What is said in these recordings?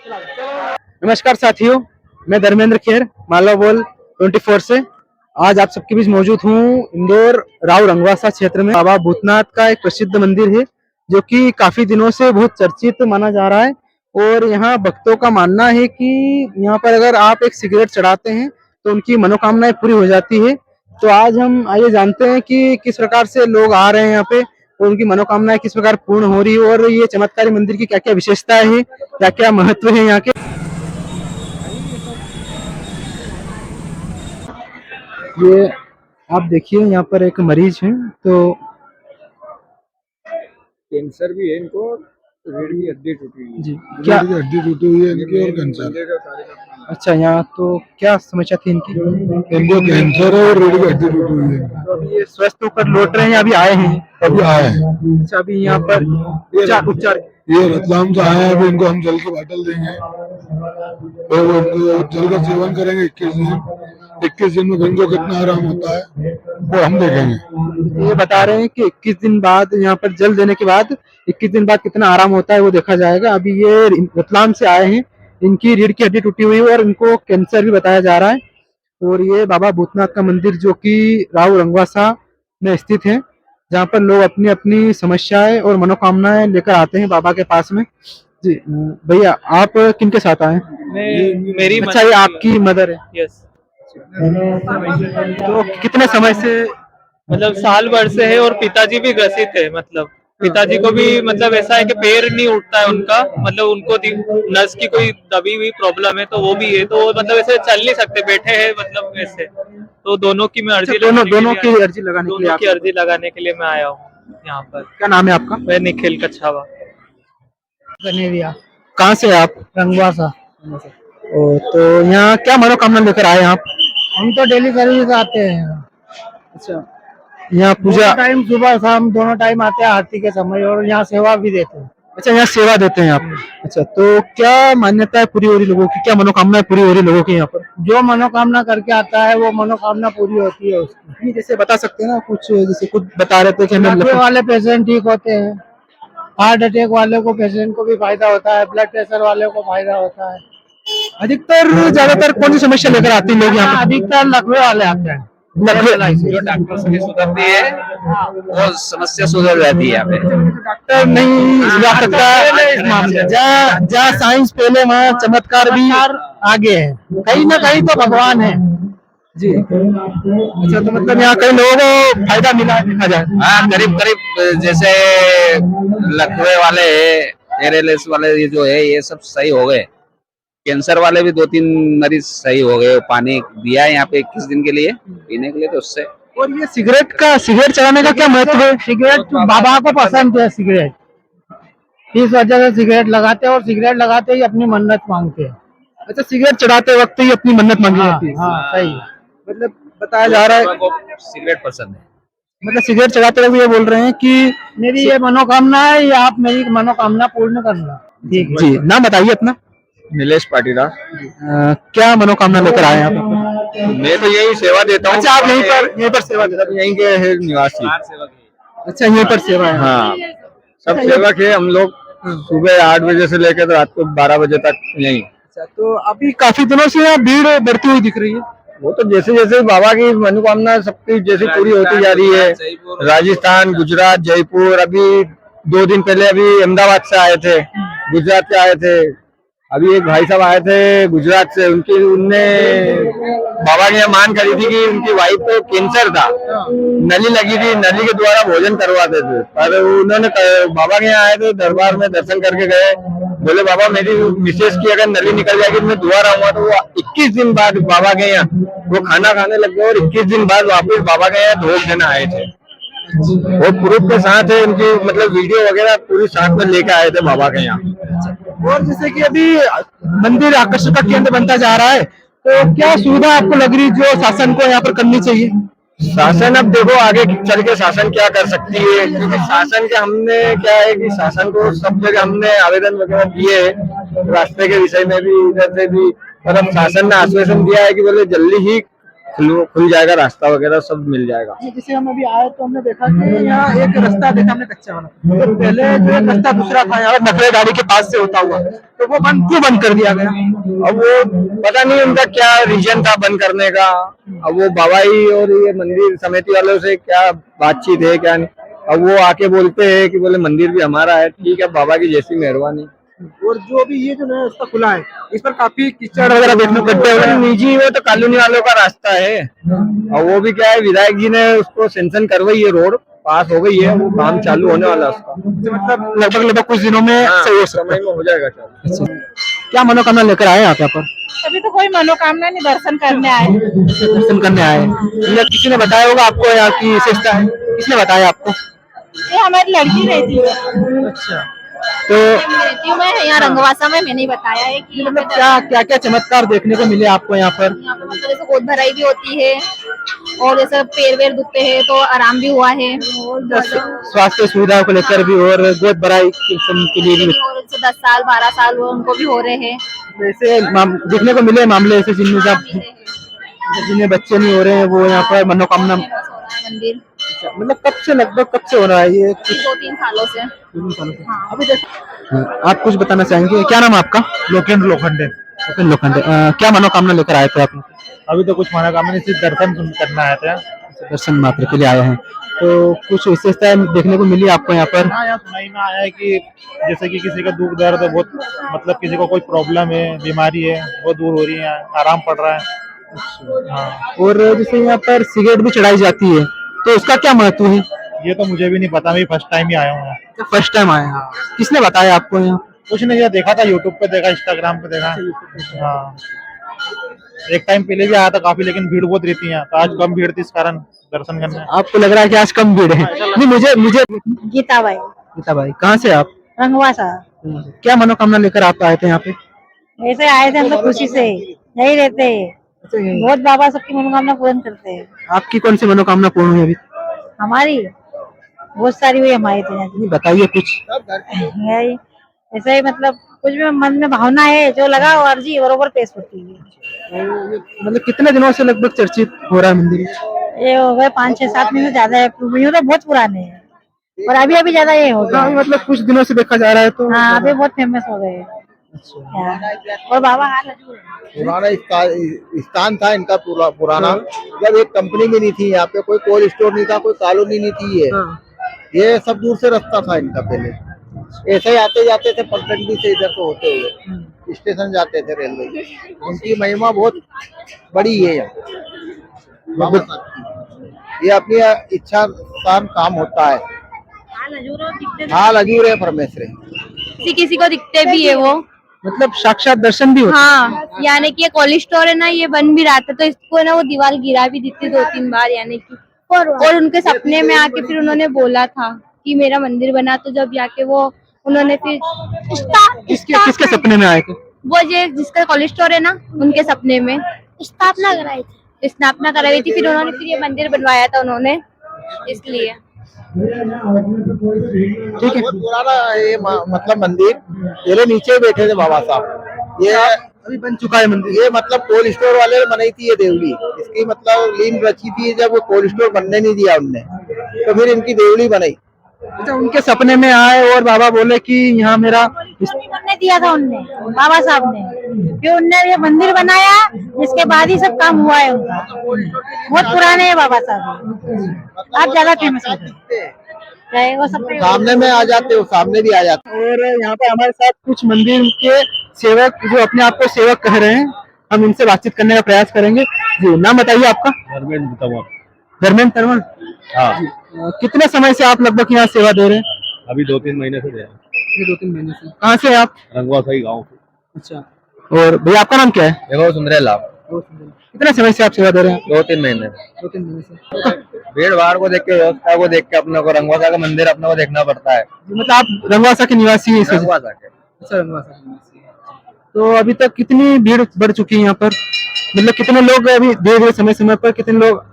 नमस्कार साथियों, मैं धर्मेंद्र खेर मालवा बोल 24 से आज आप सबके बीच मौजूद हूँ। इंदौर राव रंगवासा क्षेत्र में बाबा भूतनाथ का एक प्रसिद्ध मंदिर है जो कि काफी दिनों से बहुत चर्चित माना जा रहा है। और यहाँ भक्तों का मानना है कि यहाँ पर अगर आप एक सिगरेट चढ़ाते हैं तो उनकी मनोकामनाएं पूरी हो जाती है। तो आज हम आइए जानते हैं कि किस प्रकार से लोग आ रहे हैं यहाँ पे और उनकी मनोकामनाएं किस प्रकार पूर्ण हो रही है और ये चमत्कारी मंदिर की क्या क्या विशेषताएं है, क्या क्या महत्व है यहाँ के। ये आप देखिए यहाँ पर एक मरीज है तो कैंसर भी है इनको, रीढ़ की हड्डी टूटी हुई है। जी क्या रीढ़ की हड्डी टूटी हुई है इनकी और कैंसर। अच्छा, यहाँ तो क्या समस्या थी इनकी? इनको कैंसर है और रीढ़ की हड्डी टूटी हुई है। तो अभी ये स्वस्थ होकर लौट रहे हैं या अभी आए हैं? अभी आए हैं। अच्छा, अभी यहाँ पर उपचार ये रतलाम से आए हैं। अभी इनको हम जल की बोतल देंगे और वो इनको जल का सेवन करेंगे 21 दिन में इनको कितना आराम होता है वो हम देखेंगे। ये बता रहे हैं कि 21 दिन बाद यहाँ पर जल देने के बाद 21 दिन बाद कितना आराम होता है वो देखा जाएगा। अभी ये रतलाम से आए हैं, इनकी रीढ़ की हड्डी टूटी हुई है और इनको कैंसर भी बताया जा रहा है। और ये बाबा भूतनाथ का मंदिर जो कि राव रंगवासा में स्थित है, जहाँ पर लोग अपनी अपनी समस्याएं और मनोकामनाएं लेकर आते हैं बाबा के पास में। जी भैया, आप किन के साथ आए? मेरी अच्छा, ये आपकी मदर है? यस। तो कितने समय से? मतलब साल भर से है और पिताजी भी ग्रसित है। मतलब पिताजी को भी मतलब ऐसा है कि पैर नहीं उठता है उनका, मतलब उनको नस की कोई दबी हुई प्रॉब्लम है तो वो भी है, तो वो मतलब ऐसे चल नहीं सकते, बैठे हैं मतलब ऐसे। तो दोनों की मैं अर्जी दोनों की अर्जी लगाने के लिए मैं आया हूँ यहाँ पर। क्या नाम है आपका? मैं निखिल कछावा। कहाँ से आप? रंगवासा। तो यहाँ क्या मनोकामना लेकर आए आप? हम तो डेली सर्विस आते हैं। अच्छा, यहाँ पूजा टाइम सुबह शाम दोनों टाइम आते हैं आरती के समय, और यहाँ सेवा भी देते हैं। अच्छा, यहाँ सेवा देते हैं आप? अच्छा, तो क्या मान्यता है पूरी हो रही लोगों की, क्या मनोकामना पूरी हो रही लोगों की यहाँ पर? जो मनोकामना करके आता है वो मनोकामना पूरी होती है उसकी। जैसे बता सकते हैं ना कुछ, जैसे कुछ बता रहे थे कि हमें वाले पेशेंट ठीक होते हैं, हार्ट अटैक वाले को पेशेंट को भी फायदा होता है, ब्लड प्रेशर वाले को फायदा होता है। अधिकतर ज्यादातर कौन सी समस्या लेकर आते हैं लोग यहाँ पर? अधिकतर लकवे वाले आते हैं। जो डॉक्टर से सुधरती है वो समस्या सुधर जाती है। यहाँ पे डॉक्टर नहीं जा सकता, जहाँ साइंस पहले वहाँ चमत्कार भी आगे है, कहीं ना कहीं तो भगवान है जी। अच्छा, तो मतलब यहाँ कई लोगों को फायदा मिला देखा जाए? हाँ, करीब करीब जैसे लकवे वाले, एरएलएस वाले ये जो है ये सब सही हो गए। कैंसर वाले भी 2-3 मरीज सही हो गए। पानी दिया है यहाँ पे 21 दिन के लिए पीने के लिए, तो उससे। और ये सिगरेट चलाने का क्या महत्व है? सिगरेट बाबा को पसंद है सिगरेट, इस वजह से सिगरेट लगाते हैं, और सिगरेट लगाते ही अपनी मन्नत मांगते हैं। अच्छा, सिगरेट चढ़ाते वक्त ही अपनी मन्नत मांगी जाती है? हाँ, सही। मतलब बताया जा रहा है सिगरेट पसंद है, मतलब सिगरेट चढ़ाते हुए ये बोल रहे हैं कि मेरी ये मनोकामना है, ये आप मेरी मनोकामना पूर्ण करना। ठीक है जी। नाम बताइए अपना। नीलेश पाटीदार। क्या मनोकामना लेकर आए आप? मैं तो यही सेवा देता हूँ। अच्छा, आप यहीं पर सेवा देते हैं? यहीं के है निवासी। अच्छा, यहीं पर सेवा है? हाँ, सब सेवक है हम लोग। सुबह 8 बजे से लेकर रात को 12 बजे तक यहीं। अच्छा, तो अभी काफी दिनों से यहाँ भीड़ बढ़ती हुई दिख रही है? वो तो जैसे जैसे बाबा की मनोकामना सबकी जैसे पूरी होती जा रही है। राजस्थान, गुजरात, जयपुर, अभी 2 दिन पहले अभी अहमदाबाद से आए थे, गुजरात से आए थे। अभी एक भाई साहब आए थे गुजरात से, उनने बाबा के यहाँ मान करी थी कि उनकी वाइफ को कैंसर था, नली लगी थी, नली के द्वारा भोजन करवाते थे। पर उन्होंने बाबा के यहाँ आए थे, दरबार में दर्शन करके गए, बोले बाबा मेरी मिसेज की अगर नली निकल जाएगी तो मैं दोबारा आऊंगा। तो वो 21 दिन बाद बाबा के यहाँ वो खाना खाने लग गए और 21 दिन बाद वापिस बाबा के यहाँ ढोल देना आए थे। वो प्रूफ के साथ है, उनकी मतलब वीडियो वगैरह पूरी साथ में लेके आए थे बाबा के यहाँ। और जैसे कि अभी मंदिर आकर्षण का केंद्र बनता जा रहा है, तो क्या सुविधा आपको लग रही जो शासन को यहाँ पर करनी चाहिए? शासन अब देखो आगे चल के शासन क्या कर सकती है, क्योंकि शासन के हमने क्या है कि शासन को सब जगह हमने आवेदन वगैरह दिए रास्ते के विषय में भी, इधर से भी, पर अब शासन ने आश्वासन दिया है कि बोले जल्दी ही खुल जाएगा, रास्ता वगैरह सब मिल जाएगा। जैसे हम अभी आए तो हमने देखा कि यहाँ एक रास्ता देखा हमने कच्चा वाला, तो पहले जो एक रास्ता दूसरा था यहाँ नखरे गाड़ी के पास से होता हुआ, तो वो क्यों बंद कर दिया गया? अब वो पता नहीं उनका क्या रीजन था बंद करने का। अब वो बाबा ही और ये मंदिर समिति वालों से क्या बातचीत है क्या नहीं। अब वो आके बोलते हैं कि बोले मंदिर भी हमारा है, ठीक है, बाबा की जैसी मेहरबानी। और जो अभी ये जो नया रास्ता खुला है इस पर काफी कीचड़ वगैरह देखने को गड्ढे मिलते वगैरह हैं। निजी, वो तो कॉलोनी वालों का रास्ता है। और वो भी क्या है, विधायक जी ने उसको सेंक्शन करवाई है, रोड पास हो गई है, वो काम चालू होने वाला है उसका। मतलब लगभग कुछ दिनों में सही हो सकता समय में हो जाएगा चालू। है। क्या मनोकामना लेकर आए आप यहाँ पर? अभी तो कोई मनोकामना नहीं, दर्शन करने आए। दर्शन करने आए, या किसी ने बताया होगा आपको यहाँ की विशेषता है? किसने बताया आपको? ये हमारी लड़की रहती है। अच्छा, तो रहती हूँ मैं यहाँ रंगवासा में। मैंने ही बताया है कि यहाँ पे मतलब क्या क्या चमत्कार देखने को मिले आपको यहाँ पर? यहाँ पे मतलब जैसे गोद भराई भी होती है और जैसे पैर वेर दुखते हैं तो आराम भी हुआ है, और स्वास्थ्य सुविधाओं को लेकर भी और गोद भराई के लिए भी और जैसे 10 साल 12 साल हुए उनको भी हो रहे हैं। ऐसे देखने को मिले मामले ऐसे जिनमें बच्चे नहीं हो रहे हैं, वो यहाँ पर मनोकामना। मंदिर मतलब लगभग कब से हो रहा है ये? 2-3 सालों से। अभी देखो, आप कुछ बताना चाहेंगे? क्या नाम है आपका? लोकेंद्र लोखंडे। लोकेंद्र लोखंडे। क्या मनोकामना लेकर आए थे आप? अभी तो कुछ मनोकामना नहीं, सिर्फ दर्शन करना आए थे। दर्शन मात्र के लिए आए हैं, तो कुछ विशेषताएं देखने को मिली आपको यहाँ पर? हाँ, यहाँ सुनाई में आया है कि जैसे कि किसी का दुख दर्द है बहुत, मतलब किसी को कोई प्रॉब्लम है, बीमारी है, वो दूर हो रही है, आराम पड़ रहा है। हाँ, और जैसे यहाँ पर सिगरेट भी चढ़ाई जाती है, तो उसका क्या महत्व है? ये तो मुझे भी नहीं पता, मैं फर्स्ट टाइम ही आया हूँ। फर्स्ट टाइम आए हैं? किसने बताया आपको यहाँ? कुछ नहीं, ये देखा था यूट्यूब पे, देखा इंस्टाग्राम पे देखा। हाँ, एक टाइम पहले भी आया था काफी, लेकिन भीड़ बहुत रहती है, तो आज कम भीड़ थी, इस कारण दर्शन करने। आपको लग रहा है कि आज कम भीड़ है? नहीं, मुझे गीता भाई, गीता भाई, कहाँ से आप? रंगवासा। क्या मनोकामना लेकर आप आए थे यहाँ पे? ऐसे आए थे हम लोग खुशी से, यही रहते हैं। बहुत बाबा सबकी मनोकामना पूर्ण करते हैं। आपकी कौन सी मनोकामना पूर्ण हुई अभी? हमारी बहुत सारी हुई हमारी तो। नहीं, बताइए कुछ। यही ऐसे ही, मतलब कुछ भी मन में भावना है जो लगा वो अर्जी बरोबर पेश होती है। मतलब कितने दिनों से लगभग चर्चित हो रहा है मंदिर? ये हो गए 5-6-7 महीने ज्यादा है, यूं तो बहुत पुराने हैं, और अभी ज्यादा ये हो गया। मतलब कुछ दिनों से देखा जा रहा है तो। हाँ, अभी बहुत फेमस हो गए हैं। और बाबा हाल हजूर है। पुराना स्थान था इनका पुराना, जब एक कंपनी भी नहीं थी यहाँ पे, कोई कोल्ड स्टोर नहीं था, कोई कॉलोनी नहीं थी। ये सब दूर से रास्ता था इनका पहले, ऐसे ही आते जाते थे पगडंडी से इधर से होते हुए स्टेशन जाते थे रेलवे। उनकी महिमा बहुत बड़ी है यहाँ बाबा साहब की। ये अपनी इच्छा अनुसार काम होता है। हाल हजूर है परमेश्वर। किसी को दिखते भी है वो, मतलब साक्षात दर्शन भी होता है। हाँ, यानी कि ये कोल्ड स्टोर है ना, ये बन भी रहा था तो इसको ना वो दीवार गिरा भी दी थी 2-3 बार, यानी कि और उनके सपने में आके फिर उन्होंने बोला था कि मेरा मंदिर बना, तो जब जाके वो उन्होंने फिर किसके सपने में आए थे? वो जो जिसका कोल्ड स्टोर है ना, उनके सपने में स्थापना कराई थी, फिर उन्होंने फिर ये मंदिर बनवाया था उन्होंने, इसलिए। ठीक है। बहुत पुराना ये मतलब मंदिर, पहले नीचे बैठे थे बाबा साहब। ये अभी बन चुका है मंदिर। ये मतलब कोल्ड स्टोर वाले ने बनाई थी ये देवली, इसकी मतलब लीन रची थी। जब वो कोल्ड स्टोर बनने नहीं दिया उनने, तो फिर इनकी देवली बनाई। अच्छा, उनके सपने में आए और बाबा बोले कि यहाँ मेरा करने दिया था उनने, बाबा साहब ने, फिर उनने ये मंदिर बनाया, इसके बाद ही सब काम हुआ है उनका। बहुत पुराने हैं बाबा साहब, आप ज्यादा फेमस हो गए, वो सब सामने में आ जाते हो, सामने भी आ जाते और यहाँ पे हमारे साथ कुछ मंदिर के सेवक जो अपने आप को सेवक कह रहे हैं, हम इनसे बातचीत करने का प्रयास करेंगे। जी, नाम बताइए आपका? धर्मेंद्र तंवर। हाँ, कितने समय से आप लगभग यहाँ सेवा दे रहे हैं? अभी 2-3 महीने से दे रहे हैं। 2-3 महीने से। कहाँ से हैं आप? रंगवासा ही गाँव से। अच्छा, और भैया आपका नाम क्या है? देखो सुंदरेला, कितने समय से आप सेवा दे रहे हैं? 2-3 महीने। 2-3 महीने से। भीड़ भाड़ को देख के, व्यवस्था को देख के अपने को रंगवासा का मंदिर अपने को देखना पड़ता है। मतलब आप रंगवासा के निवासी हैं? रंगवासा के। अच्छा, रंगवासा के निवासी हैं। तो अभी तक कितनी भीड़ बढ़ चुकी है यहाँ पर? मतलब कितने लोग अभी धीरे धीरे समय पर कितने लोग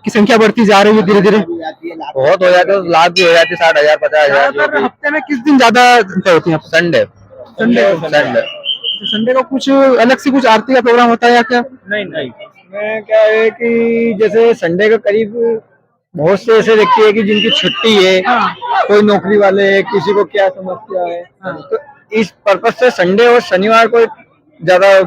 की संख्या बढ़ती जा रही है धीरे धीरे? बहुत हो जाते, लाख भी हो जाती, 60,000 50,000। हफ्ते में किस दिन ज्यादा होती है? Sunday Sunday. संडे को कुछ अलग से कुछ आरती का प्रोग्राम होता है या क्या? नहीं, इसमें क्या है कि जैसे संडे के करीब बहुत से ऐसे व्यक्ति है कि जिनकी छुट्टी है, कोई नौकरी वाले है, किसी को क्या समस्या है, तो इस पर्पज से संडे और शनिवार को ज्यादा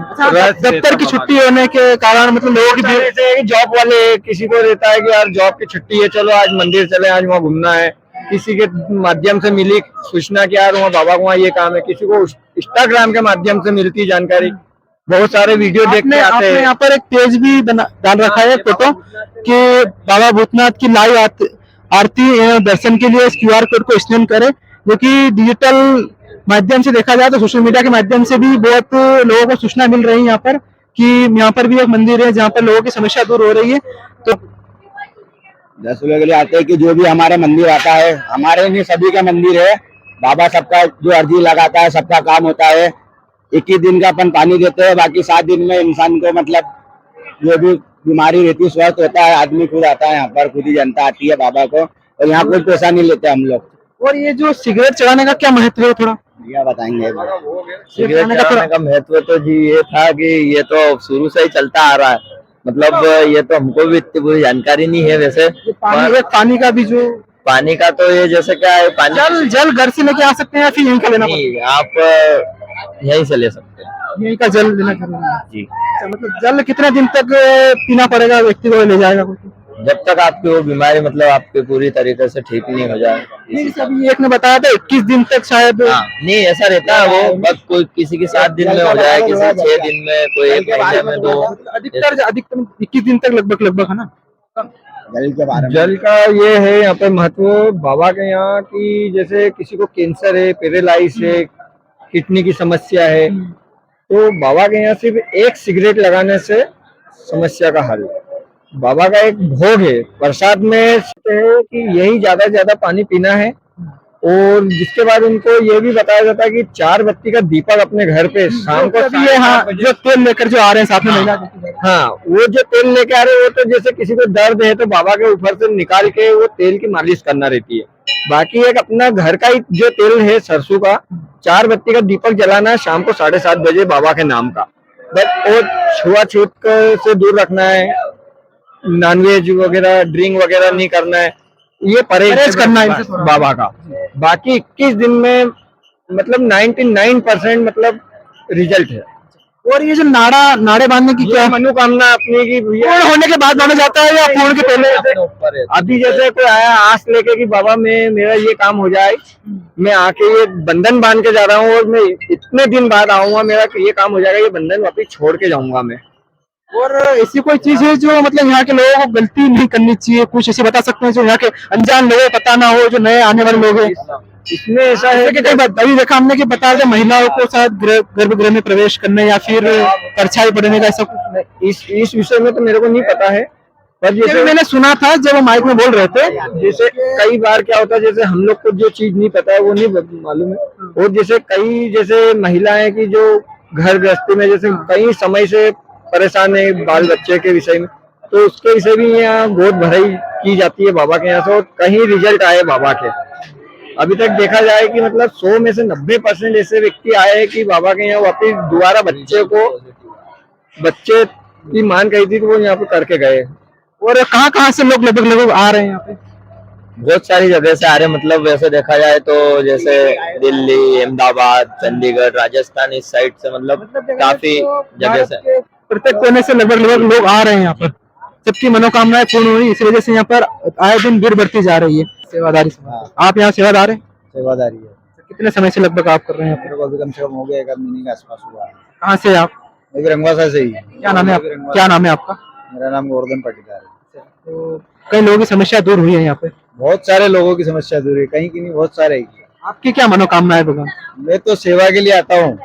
दफ्तर की छुट्टी होने के कारण मतलब लोगों की भीड़ जैसे जॉब वाले है, किसी को रहता है कि यार जॉब की छुट्टी है, चलो आज मंदिर चले, आज वहाँ घूमना है, किसी के माध्यम से मिली सूचना कि यार वहाँ बाबा को वहाँ ये काम है, किसी को इंस्टाग्राम के माध्यम से मिलती है जानकारी, बहुत सारे वीडियो देखने आते आपने हैं। यहाँ पर एक पेज भी डाल रखा है फोटो कि बाबा भूतनाथ की लाइव आरती दर्शन के लिए इस QR कोड को स्कैन करें, जो कि डिजिटल माध्यम से देखा जाए तो सोशल मीडिया के माध्यम से भी बहुत लोगों को सूचना मिल रही है यहाँ पर कि यहाँ पर भी एक मंदिर है जहाँ पर लोगों की समस्या दूर हो रही है। तो दर्शनों के लिए आते हैं कि जो भी हमारे मंदिर आता है, हमारे नहीं सभी का मंदिर है, बाबा सबका जो अर्जी लगाता है सबका काम होता है। 21 दिन का अपन पानी देते हैं, बाकी 7 दिन में इंसान को मतलब जो भी बीमारी रहती है स्वस्थ होता है, आदमी खुद आता है यहाँ पर, खुद ही जनता आती है बाबा को, और यहाँ कोई पैसा नहीं लेते हम लोग। और ये जो सिगरेट चढ़ाने का क्या महत्व है थोड़ा भैया बताएंगे। सिगरेट चढ़ाने का महत्व तो जी ये था कि ये तो शुरू से ही चलता आ रहा है, मतलब ये तो हमको भी इतनी पूरी जानकारी नहीं है वैसे। पानी का भी जो पानी का तो ये जैसे क्या है, पानी जल घर से लेके आ सकते हैं या फिर यहीं का लेना नहीं, आप यहीं से ले सकते हैं। यहीं का जल लेना जरूरी है जी, मतलब जल कितने दिन तक पीना पड़ेगा, व्यक्ति को ले जाएगा कोई? जब तक आपकी वो बीमारी मतलब आपके पूरी तरीके से ठीक नहीं हो जाए। नहीं, अभी एक ने बताया था 21 दिन तक शायद। नहीं ऐसा रहता है वो, बस कोई किसी की 7 दिन में हो जाए, किसी 6 दिन में, कोई 1 महीने में, तो अधिकतम 21 दिन तक लगभग है ना। जल के बारे में जल का ये है यहाँ पे महत्व बाबा के यहाँ की, जैसे किसी को कैंसर है, पैरालाइज है, किडनी की समस्या है, तो बाबा के यहाँ सिर्फ एक सिगरेट लगाने से समस्या का हल। बाबा का एक भोग है, प्रसाद में है कि यही ज्यादा से ज्यादा पानी पीना है, और जिसके बाद उनको ये भी बताया जाता है कि 4 बत्ती का दीपक अपने घर पे शाम को जो तेल लेकर जो आ रहे हैं साथ में महिला, हाँ वो जो तेल लेके आ रहे हैं वो तो जैसे किसी को दर्द है तो बाबा के ऊपर से निकाल के वो तेल की मालिश करना रहती है। बाकी एक अपना घर का ही जो तेल है सरसों का, 4 बत्ती का दीपक जलाना है शाम को 7:30 बजे बाबा के नाम का। बस और छुआछूत से दूर रखना है, नॉनवेज वगैरह ड्रिंक वगैरह नहीं करना है, ये परहेज करना है बाबा का। बाकी 21 दिन में मतलब 99% मतलब रिजल्ट है। और ये जो नाड़े बांधने की क्या मनोकामना अपनी की पूर्ण होने के बाद बांधा जाता है या पूर्ण के पहले? अभी जैसे कोई आया आस लेके कि बाबा मैं मेरा ये काम हो जाए, मैं आके ये बंधन बांध के जा रहा हूँ और मैं इतने दिन बाद आऊंगा, मेरा ये काम हो जाएगा, ये बंधन वापिस छोड़ के जाऊंगा मैं। और ऐसी कोई चीज है जो मतलब यहाँ के लोगों को गलती नहीं करनी चाहिए, कुछ ऐसे बता सकते हैं जो यहाँ के अनजान लोगों को पता ना हो, जो नए आने वाले लोग हैं? इसमें ऐसा है कि अभी देखा हमने कि बता दें महिलाओं को शायद गर्भगृह में प्रवेश करने या फिर परछाई पड़ने का ऐसा कुछ इस विषय में तो मेरे को नहीं पता है, पर जैसे मैंने सुना था जब वो माइक में बोल रहे थे, जैसे कई बार क्या होता है जैसे हम लोग को जो चीज नहीं पता है वो नहीं मालूम है, और जैसे कई जैसे महिलाएं की जो घर गृहस्थी में जैसे कई समय से परेशान है बाल बच्चे के विषय में, तो उसके विषय भी यहाँ गोद भराई की जाती है बाबा के यहाँ से, और कहीं रिजल्ट आए बाबा के। अभी तक देखा जाए कि मतलब 100 में से 90% ऐसे व्यक्ति आए हैं कि बाबा के यहाँ वापिस दोबारा बच्चे की मान कही थी तो वो यहाँ पे करके गए। और कहाँ से लोग लगभग आ रहे हैं यहाँ पे? बहुत सारी जगह से आ रहे हैं, मतलब वैसे देखा जाए तो जैसे दिल्ली, अहमदाबाद, चंडीगढ़, राजस्थान, इस साइड से मतलब काफी जगह से, प्रत्येक कोने से लगभग लोग आ रहे हैं यहाँ पर, सबकी मनोकामनाएं पूर्ण हो रही है, इस वजह से यहाँ पर आए दिन भीड़ बढ़ती जा रही है। सेवादारी आप यहाँ सेवादार है? सेवादारी है। कितने समय से लगभग आप कर रहे हैं? मेरे को अभी कम से कम हो गया 1 महीने के आसपास हुआ है। कहाँ से आप? रंगवासा से ही। क्या नाम है क्या नाम है आपका? मेरा नाम गोवर्धन पाटीदार है। तो कई लोगों की समस्या दूर हुई है यहाँ पे? बहुत सारे लोगों की समस्या दूर है, कहीं की नहीं, बहुत सारे की। आपकी क्या मनोकामना है भगवान? मैं तो सेवा के लिए आता हूँ,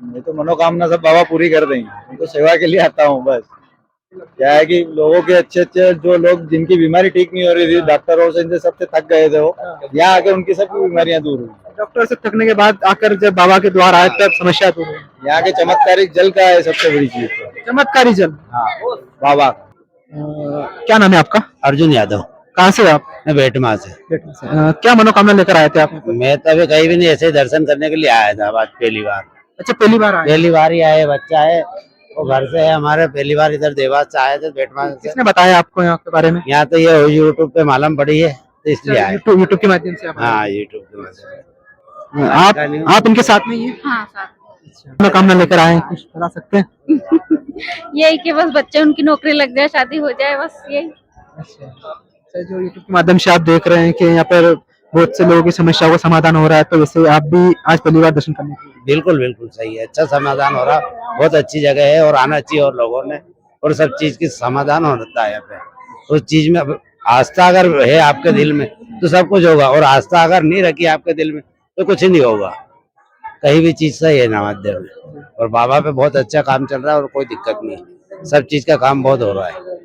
मैं तो मनोकामना सब बाबा पूरी कर देंगे, मैं तो सेवा के लिए आता हूँ बस। क्या है कि लोगों के अच्छे जो लोग जिनकी बीमारी ठीक नहीं हो रही थी, डॉक्टरों से इनसे सबसे थक गए थे, वो यहाँ आकर उनकी सबकी बीमारियां दूर हुई। डॉक्टर से थकने के बाद आकर जब बाबा के द्वार आए तब समस्या दूर हुई। यहाँ के चमत्कारिक जल का है सबसे बड़ी चीज। चमत्कारी जल? हाँ बाबा। क्या नाम है आपका? अर्जुन यादव। कहाँ से आप? मैं बेटमा से। क्या मनोकामना लेकर आए थे आप? मैं तो अभी कहीं भी नहीं, ऐसे दर्शन करने के लिए आया था आज पहली बार। अच्छा, पहली बार आए? पहली बार ही आए, बच्चा है वो घर से है हमारे, पहली बार इधर देवास से आए थे बेटमा से। किसने बताया आपको यहाँ के बारे में? यहाँ तो ये यूट्यूब पे मालूम पड़ी है तो इसलिए आए। यूट्यूब के माध्यम से आप आए? हाँ यूट्यूब के माध्यम से। आप इनके साथ में ही हैं? हाँ साथ मनोकामना लेकर आए हैं, कुछ बता सकते हैं? यही कि बस बच्चे उनकी नौकरी लग जाए, शादी हो जाए, बस यही। अच्छा, जो यूट्यूब के माध्यम से आप देख रहे हैं कि यहाँ पर बहुत से लोगों की समस्याओं का समाधान हो रहा है, तो वैसे आप भी आज पहली बार दर्शन करने के लिए? बिल्कुल बिल्कुल सही है, अच्छा समाधान हो रहा, बहुत अच्छी जगह है और आना चाहिए और लोगों ने, और सब चीज की समाधान होता है यहाँ पे। उस चीज में आस्था अगर है आपके दिल में तो सब कुछ होगा, और आस्था अगर नहीं रखी आपके दिल में तो कुछ नहीं होगा। कहीं भी चीज सही है नवाद्य में, और बाबा पे बहुत अच्छा काम चल रहा है और कोई दिक्कत नहीं है, सब चीज का काम बहुत हो रहा है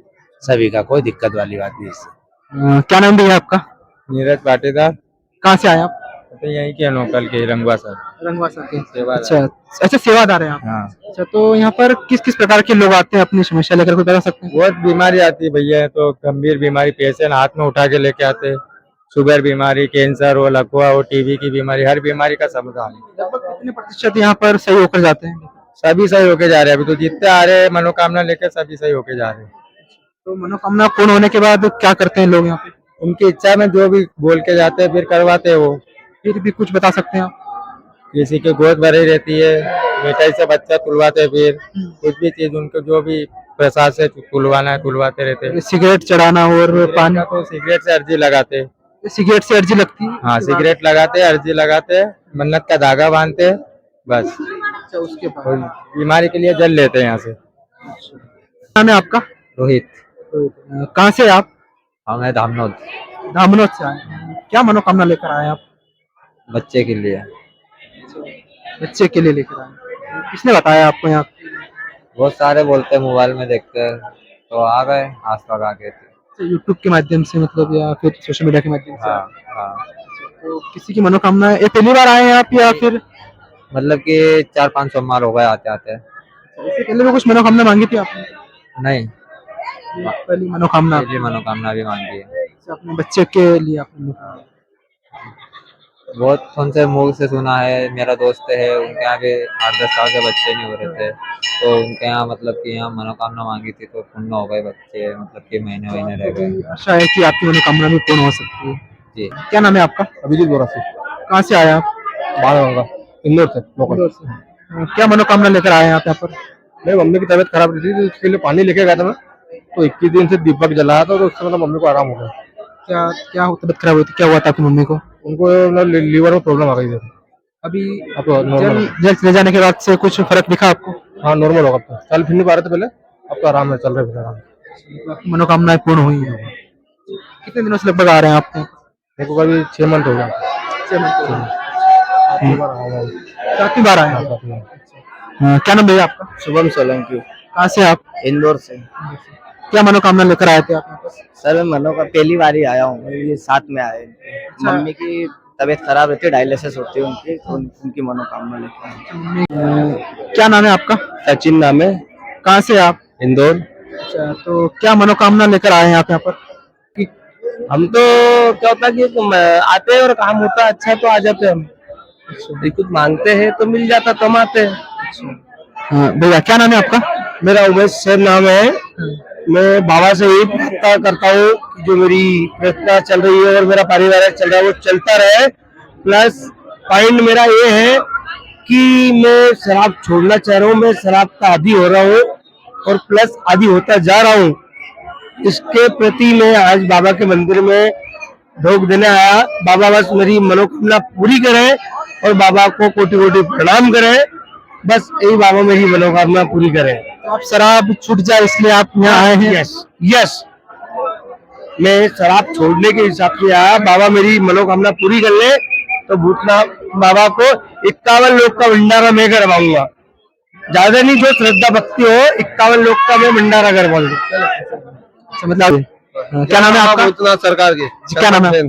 सभी का, कोई दिक्कत वाली बात नहीं इससे। क्या नाम भैया आपका? नीरज पाटीदार, कहाँ से आए आप? तो यहीं के लोकल के रंगवा सर। रंगवासा के। सेवादार। अच्छा, सेवादार हैं आप? हाँ, अच्छा, तो यहाँ पर किस किस प्रकार के लोग आते हैं अपनी समस्या लेकर, कुछ बता सकते हैं? बहुत बीमारी आती है भैया, तो गंभीर बीमारी पेशेंट हाथ में उठा के लेके आते हैं, शुगर बीमारी, कैंसर हो, लकवा हो, टीबी की बीमारी, हर बीमारी का समाधान है। लगभग कितने प्रतिशत यहाँ पर सही होकर जाते हैं? सभी सही होके जा रहे हैं, अभी तो जितने आ रहे हैं मनोकामना लेकर सभी सही होके जा रहे हैं। तो मनोकामना पूर्ण होने के बाद क्या करते हैं लोग यहाँ पे? उनकी इच्छा में जो भी बोल के जाते हैं फिर करवाते हैं वो। फिर भी कुछ बता सकते हैं आप? किसी की गोद भरी रहती है, मिठाई से बच्चा तुलवाते हैं, फिर कुछ भी चीज उनको जो भी प्रसाद से तुलवाना है तुलवाते रहते हैं। सिगरेट चढ़ाना और पानी? तो सिगरेट से अर्जी लगाते हैं। सिगरेट से अर्जी लगती है? हाँ, सिगरेट लगाते हैं, अर्जी लगाते हैं, मन्नत का धागा बांधते हैं, बस। अच्छा, उसके बाद और बीमारी के लिए जल लेते हैं यहाँ से। नाम है आपका? रोहित। कहाँ से आप? हमें धामनोद। धामनोद से आए। क्या मनोकामना लेकर आए आप? बच्चे के लिए। बच्चे के लिए लेकर आए। किसने बताया आपको यहाँ? बहुत सारे बोलते हैं, मोबाइल में देखते हैं, तो आ गए, आस पास आ गए थे। यूट्यूब के माध्यम से मतलब, या फिर सोशल मीडिया के माध्यम से? हाँ हाँ, तो किसी की मनोकामना, ये पहली बार आए हैं आप या फिर? मतलब कि 4-5 सोमवार हो गए आते आते। इससे पहले भी कुछ मनोकामना मांगी थी आपने? नहीं, पहली मनोकामना पहली मनोकामना भी मांगी है। अपने बच्चे के लिए आपने मांगी। बहुत उनसे मुंह से सुना है, मेरा दोस्त है उनके यहाँ भी 8-10 साल से बच्चे नहीं हो रहे थे, तो उनके यहाँ मतलब कि यहाँ मनोकामना मांगी थी तो पूर्ण हो गए बच्चे, मतलब कि महीने रह गए। आशा है कि आपकी मनोकामना भी पूर्ण हो सकती है जी। क्या नाम है आपका? अभिजीत बोरा से। कहाँ से आए आप? इंदौर से लोकल। क्या मनोकामना लेकर आए हैं आप यहाँ पर? मेरी मम्मी की तबीयत खराब रही थी तो उसके लिए पानी लेके गया था मैं, तो 21 दिन से दीपक जलाया था, तो उससे मतलब मम्मी को आराम हो गया। क्या क्या तबीयत खराब हुई थी? क्या हुआ था आपकी मम्मी को? उनको लीवर में प्रॉब्लम आ गई थी। अभी अब तो नॉर्मल। जल चले जाने के बाद से कुछ फर्क दिखा आपको? हाँ, नॉर्मल होगा, तो चल फिर नहीं पा रहे थे पहले, अब तो आराम है, चल रहे आराम। आपकी मनोकामनाएं पूर्ण हुई हैं। कितने दिनों से लगभग आ रहे हैं आप? मेरे को कभी 6 मंथ हो गया। 6 मंथ चौथी बार आए हैं। क्या नाम भैया आपका? शुभम सोलंकी, कहाँ से आप? इंदौर से। क्या मनोकामना लेकर आए थे आप यहाँ पर? सर मैं पहली बार ही आया हूँ, ये साथ में आए। मम्मी की तबीयत खराब रहती है, डायलिसिस होती है उनकी, तो उनकी मनोकामना लेकर आए। क्या नाम है आपका? सचिन नाम है। कहाँ से आप? इंदौर। अच्छा, तो क्या मनोकामना लेकर आए हैं आप यहाँ पर? हम तो क्या होता है कि आते हैं और काम होता है अच्छा तो आ जाते हैं हम, कुछ मांगते हैं तो मिल जाता तो हम आते हैं। भैया क्या नाम है आपका? मेरा उमेश सर नाम है। मैं बाबा से यही प्रार्थना करता हूँ कि जो मेरी प्रार्थना चल रही है और मेरा पारिवारिक चल रहा है वो चलता रहे। प्लस पॉइंट मेरा ये है कि मैं शराब छोड़ना चाह रहा हूँ, मैं शराब का आदी हो रहा हूँ और प्लस आदी होता जा रहा हूँ। इसके प्रति मैं आज बाबा के मंदिर में ढोक देने आया। बाबा बस मेरी मनोकामना पूरी करे और बाबा को कोटि कोटि प्रणाम करे, बस यही बाबा मेरी मनोकामना पूरी करे। तो आप शराब छूट जाए इसलिए आप यहाँ आए हैं? यस, मैं शराब छोड़ने के हिसाब से आया। बाबा मेरी मनोकामना पूरी कर ले तो भूतनाथ बाबा को 51 लोग का भंडारा मैं करवाऊंगा। ज्यादा नहीं, जो श्रद्धा भक्ति हो 51 लोग का मैं भंडारा करवाऊंगा। मतलब क्या नाम है आपका? भूतनाथ सरकार के। क्या नाम है?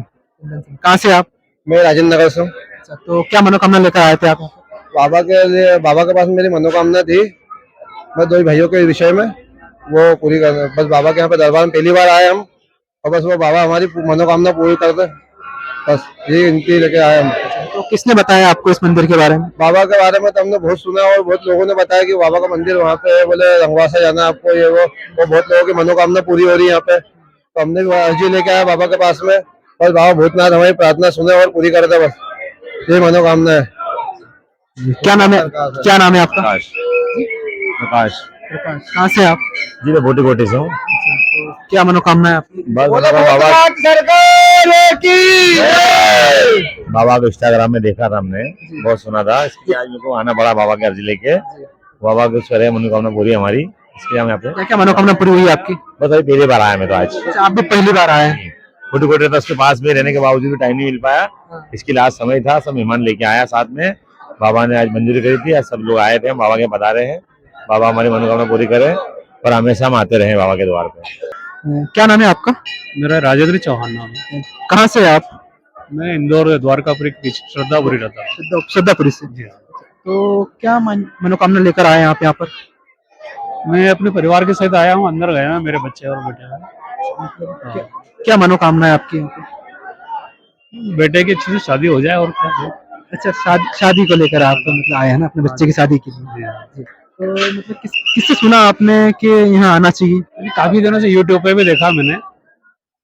कहाँ से आप? मैं राजेंद्र नगर से। तो क्या मनोकामना लेकर आए थे आप? बाबा के पास मेरी मनोकामना थी, मैं 2 भाइयों के विषय में वो पूरी कर, बस बाबा के यहाँ पे दरबार में पहली बार आए हम, और बस वो बाबा हमारी मनोकामना पूरी कर दे, बस ये इनकी लेके आए हम। तो किसने बताया आपको इस मंदिर के बारे में? बाबा के बारे में तो हमने बहुत सुना और बहुत लोगों ने बताया कि बाबा का मंदिर वहाँ पे है, बोले रंगवासा जाना है आपको, ये वो बहुत लोगों की मनोकामना पूरी हो रही है यहाँ पे। तो हमने भी अर्जी लेके आया बाबा के पास में, और बाबा भूतनाथ हमारी प्रार्थना सुने और पूरी कर दे, बस ये मनोकामना है। क्या नाम है आपका? प्रकाश। कहाँ से आप? जी मैं बोटी कोटी से हूँ। क्या मनोकामना है आपकी? बस बाबा को इंस्टाग्राम में देखा था हमने, बहुत सुना था, इसलिए आज मेरे को आना पड़ा बाबा की अर्जी लेके। बाबा को करे मनोकामना पूरी हमारी, इसलिए हम यहाँ पे। क्या क्या मनोकामना पूरी हुई आपकी? बस अभी पहली बार आया मैं तो आज। अच्छा, आप भी पहली बार आए हैं? छोटे छोटे था, उसके पास में रहने के बावजूद भी टाइम नहीं मिल पाया। इसके लिए आज समय था, सब मेहमान लेके आया साथ में। बाबा ने आज मंजूरी करी थी, आज सब लोग आए थे, हम बाबा के बता रहे हैं। बाबा हमारी मनोकामना पूरी करे और हमेशा हम आते रहे बाबा के द्वार पे। क्या नाम है आपका? मेरा राजेंद्र चौहान नाम है। कहाँ से आप? मैं इंदौर द्वारकापुरी के पीछे श्रद्धापुरी रहता हूँ। श्रद्धापुरी से। तो क्या मनोकामना लेकर आए आप यहाँ पर? मैं अपने परिवार के साथ आया हूँ, अंदर गया हूँ, मेरे बच्चे और बेटे हैं। क्या मनोकामना है आपकी यहाँ पे? बेटे की अच्छी से शादी हो जाए और क्या। अच्छा, शादी को लेकर आप तो मतलब आए हैं ना, अपने बच्चे की शादी के लिए। तो मतलब किससे सुना आपने कि यहाँ आना चाहिए? काफी दिनों से यूट्यूब पे भी देखा मैंने,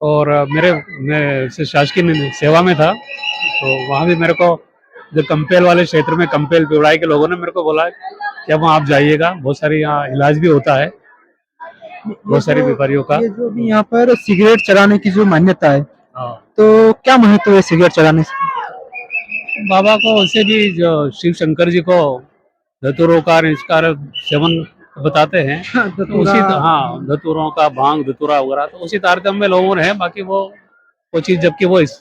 और मैं शासकीय सेवा में था, तो वहाँ भी मेरे को जो कंपेल वाले क्षेत्र में, कंपेल पिवड़ाई के लोगों ने मेरे को बोला कि अब आप जाइएगा, बहुत सारी यहाँ इलाज भी होता है बहुत सारी बीमारियों का। ये जो भी यहाँ पर सिगरेट चलाने की जो मान्यता है, तो क्या महत्व है सिगरेट चलाने से? बाबा को उसे भी जो शिव शंकर जी को धतूरों का इसका सेवन बताते हैं, तो उसी धतूरों का भांग धतूरा वगैरह, तो उसी तारतम्य में लोगों ने है। बाकी वो चीज, जबकि वो इस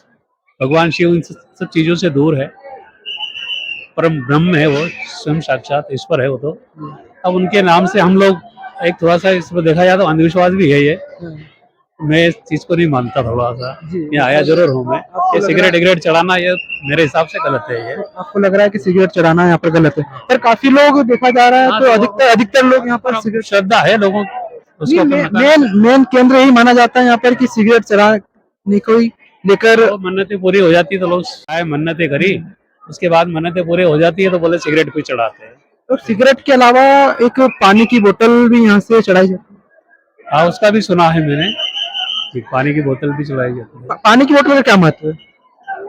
भगवान शिव इन सब चीजों से दूर है, परम ब्रह्म है वो, स्वयं साक्षात ईश्वर है वो। तो अब उनके नाम से हम लोग एक थोड़ा सा इसमें देखा जाए तो अंधविश्वास भी है ये। मैं इस चीज को नहीं मानता, थोड़ा सा ये आया जरूर हूँ मैं। ये सिगरेट चढ़ाना ये मेरे हिसाब से गलत है। ये आपको लग रहा है कि सिगरेट चढ़ाना यहाँ पर गलत है? पर काफी लोग देखा जा रहा है, तो अधिकतर लोग यहाँ पर सिगरेट, श्रद्धा है लोगों उसको। मेन केंद्र यही माना जाता है यहाँ पर कि सिगरेट चढ़ाने को लेकर मन्नतें पूरी हो जाती है, तो लोग आए मन्नतें करी, उसके बाद मन्नतें पूरी हो जाती है तो बोले सिगरेट भी चढ़ाते हैं। तो सिगरेट के अलावा एक पानी की बोतल भी यहाँ से चढ़ाई जाती है? हाँ, उसका भी सुना है मैंने, पानी की बोतल भी चढ़ाई जाती है। पानी की बोतल का क्या महत्व है?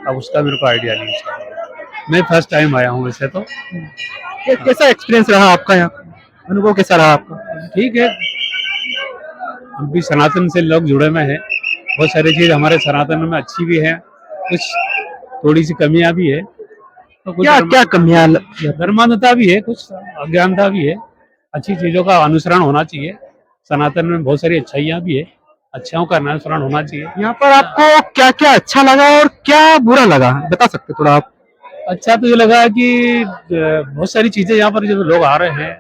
अब उसका मेरे को आइडिया नहीं उसका, मैं फर्स्ट टाइम आया हूँ वैसे तो। कैसा एक्सपीरियंस रहा आपका यहाँ, अनुभव कैसा रहा आपका? ठीक है, हम भी सनातन से लोग जुड़े में हैं, बहुत सारी चीज हमारे सनातन में अच्छी भी है, कुछ थोड़ी सी कमियां भी है। तो कुछ क्या कमियां? धर्मांधता भी है, कुछ अज्ञानता भी है। अच्छी चीजों का अनुसरण होना चाहिए। सनातन में बहुत सारी अच्छाइयां भी है, अच्छाओं का अनुसरण होना चाहिए। यहाँ पर आपको क्या क्या अच्छा लगा और क्या बुरा लगा, बता सकते थोड़ा आप? अच्छा तो ये लगा कि बहुत सारी चीजें यहाँ पर जो लोग आ रहे हैं,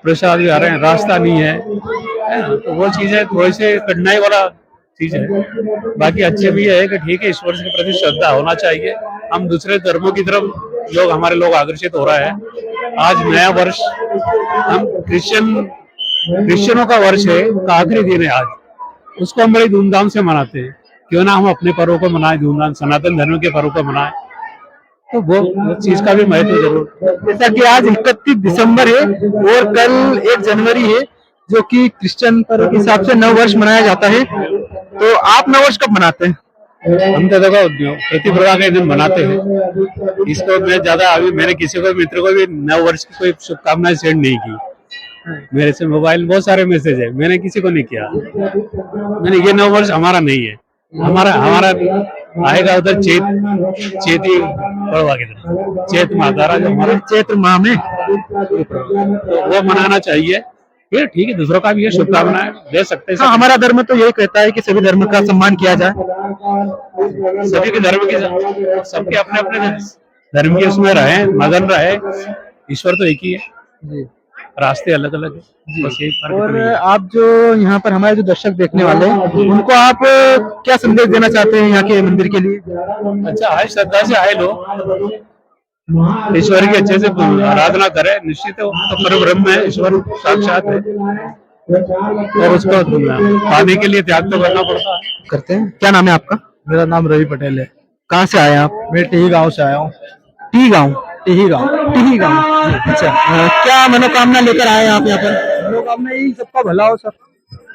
प्रसाद भी आ रहे हैं, रास्ता नहीं है, तो वो चीजें थोड़ी सी कठिनाई वाला चीज है। बाकी अच्छे भी है कि ठीक है, ईश्वर के प्रति श्रद्धा होना चाहिए। हम दूसरे धर्मों की तरफ हमारे लोग आकर्षित हो रहा है। आज नया वर्ष, हम क्रिश्चियनों का वर्ष है, का आखिरी दिन है आज, उसको हम बड़ी धूमधाम से मनाते हैं। क्यों ना हम अपने पर्वों को मनाएं धूमधाम, सनातन धर्म के पर्वों को मनाएं, तो वो चीज का भी महत्व जरूर। जैसा कि आज 31 दिसंबर है और कल 1 जनवरी है, जो कि क्रिश्चियन पर्व के हिसाब से नववर्ष मनाया जाता है। तो आप नववर्ष कब मनाते हैं? हम तो देखो प्रतिप्रभा के दिन मनाते हैं इसको। मैं ज्यादा अभी मैंने किसी को मित्र को भी नववर्ष की कोई शुभकामनाएं सेंड नहीं की। मेरे से मोबाइल बहुत सारे मैसेज है, मैंने किसी को नहीं किया। मैंने ये नववर्ष हमारा नहीं है, हमारा आएगा उधर चेती पड़वा के दिन, चैत मातारा जो हमारा चैत्र माह में, तो वो मनाना चाहिए। ये ठीक है, दूसरों का भी ये शुभकामनाएं दे सकते हैं। हाँ, हमारा धर्म तो यही कहता है कि सभी धर्म का सम्मान किया जाए। सभी के धर्म की, सबके अपने अपने धर्म के उसमें रहे, मगन रहे। ईश्वर तो एक ही है, रास्ते अलग अलग है, बस यही फर्क। और आप जो यहाँ पर हमारे जो दर्शक देखने वाले हैं, उनको आप क्या संदेश देना चाहते हैं यहाँ के मंदिर के लिए? अच्छा, आए श्रद्धा से आए लोग, ईश्वर की अच्छे से आराधना करें। निश्चित है तो परम ब्रह्म है, ईश्वर साक्षात है, और उसको पाने के लिए त्याग तो करना पड़ता है। करते हैं। क्या नाम है आपका? मेरा नाम रवि पटेल है। कहाँ से आए आप? मैं टी गांव से आया हूँ। टी गांव। टी गांव। टी गांव, अच्छा। क्या मनोकामना लेकर आए आप यहाँ पर? मनोकामना यही सबका भला हो सर।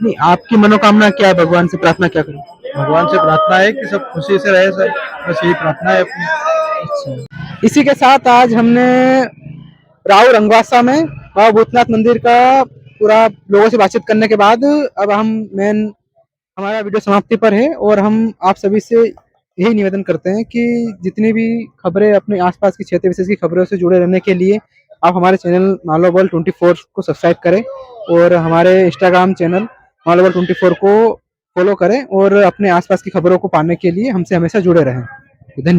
नहीं, आपकी मनोकामना क्या है? भगवान से प्रार्थना क्या करें? भगवान से प्रार्थना है कि सब खुशी से रहे सर, बस यही प्रार्थना है अपनी। इसी के साथ आज हमने राव रंगवासा में बाबा भूतनाथ मंदिर का पूरा लोगों से बातचीत करने के बाद अब हम मेन हमारा वीडियो समाप्ति पर है और हम आप सभी से यही निवेदन करते हैं कि जितनी भी खबरें अपने आसपास की क्षेत्र विशेष की खबरों से जुड़े रहने के लिए आप हमारे चैनल मालोबल 24 को सब्सक्राइब करें और हमारे इंस्टाग्राम चैनल मालोबल 24 को फॉलो करें और अपने आसपास की खबरों को पाने के लिए हमसे हमेशा जुड़े रहें। धन्यवाद।